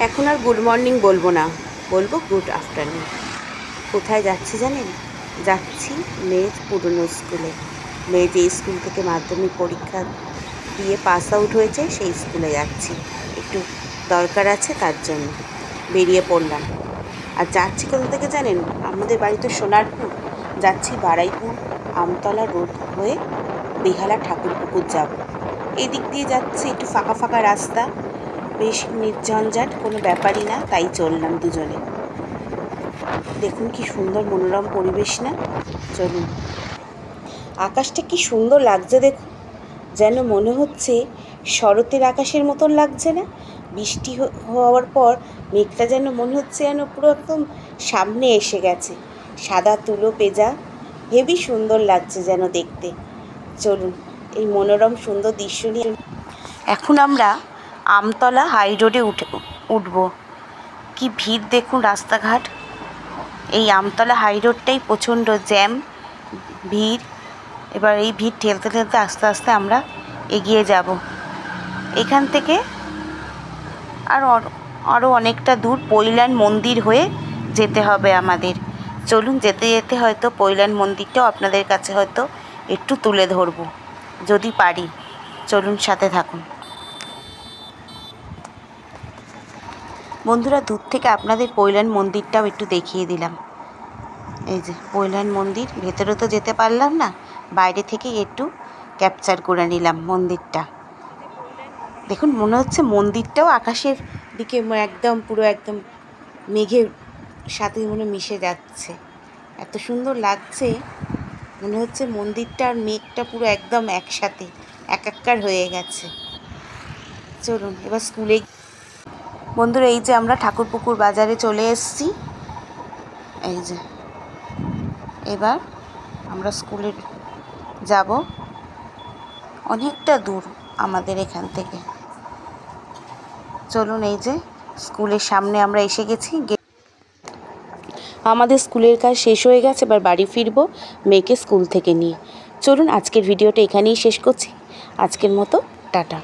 এখন আর good morning বলবো না, বলবো গুড আফটারনুন। কোথায় যাচ্ছি জানেন? যাচ্ছি মেয়ের পুরনো স্কুলে। মেয়ে যে স্কুল থেকে মাধ্যমিক পরীক্ষা দিয়ে পাস আউট হয়েছে সেই স্কুলে যাচ্ছি। একটু দরকার আছে, তার জন্য বেরিয়ে পড়লাম। আর যাচ্ছি কোথা থেকে জানেন? আমাদের বাড়ি তো সোনারপুর, যাচ্ছি বারাইপুর আমতলা রোড হয়ে বেহালা ঠাকুরপুকুর যাব। এই দিক দিয়ে যাচ্ছি, একটু ফাঁকা ফাঁকা রাস্তা, বেশ নির্ঝঞ্ঝাট, কোনো ব্যাপারই না, তাই চললাম দুজনে। দেখুন কি সুন্দর মনোরম পরিবেশ না? চলুন। আকাশটা কি সুন্দর লাগছে দেখুন, যেন মনে হচ্ছে শরতের আকাশের মতন লাগছে না? বৃষ্টি হওয়ার পর মেঘটা যেন মনে হচ্ছে যেন পুরো একদম সামনে এসে গেছে, সাদা তুলো পেঁজা, হেবি সুন্দর লাগছে যেন দেখতে। চলুন এই মনোরম সুন্দর দৃশ্য নিয়ে এখন আমরা আমতলা হাই রোডে উঠব। কি ভিড় দেখুন রাস্তাঘাট। এই আমতলা হাই রোডটাই প্রচণ্ড জ্যাম, ভিড়। এবার এই ভিড় ঠেলতে ঠেলতে আস্তে আস্তে আমরা এগিয়ে যাব। এখান থেকে আরও অনেকটা দূর পৈলান মন্দির হয়ে যেতে হবে আমাদের। চলুন, যেতে যেতে হয়তো পৈলান মন্দিরটাও আপনাদের কাছে হয়তো একটু তুলে ধরব যদি পারি। চলুন, সাথে থাকুন বন্ধুরা। দূর থেকে আপনাদের পৈলান মন্দিরটাও একটু দেখিয়ে দিলাম। এই যে পৈলান মন্দির, ভেতরে তো যেতে পারলাম না, বাইরে থেকে একটু ক্যাপচার করে নিলাম মন্দিরটা। দেখুন, মনে হচ্ছে মন্দিরটাও আকাশের দিকে একদম পুরো একদম মেঘের সাথে মনে মিশে যাচ্ছে। এত সুন্দর লাগছে, মনে হচ্ছে মন্দিরটা আর মেঘটা পুরো একদম একসাথে একাকার হয়ে গেছে। চলুন এবার স্কুলে। বন্ধুরা, এই যে আমরা ঠাকুরপুকুর বাজারে চলে এসেছি। এই যে এবার আমরা স্কুলে যাব, অনেকটা দূর আমাদের এখান থেকে। চলুন, এই যে স্কুলের সামনে আমরা এসে গেছি। আমাদের স্কুলের কাজ শেষ হয়ে গেছে, এবার বাড়ি ফিরবো মেয়েকে স্কুল থেকে নিয়ে। চলুন আজকের ভিডিওটা এখানেই শেষ করছি। আজকের মতো টাটা।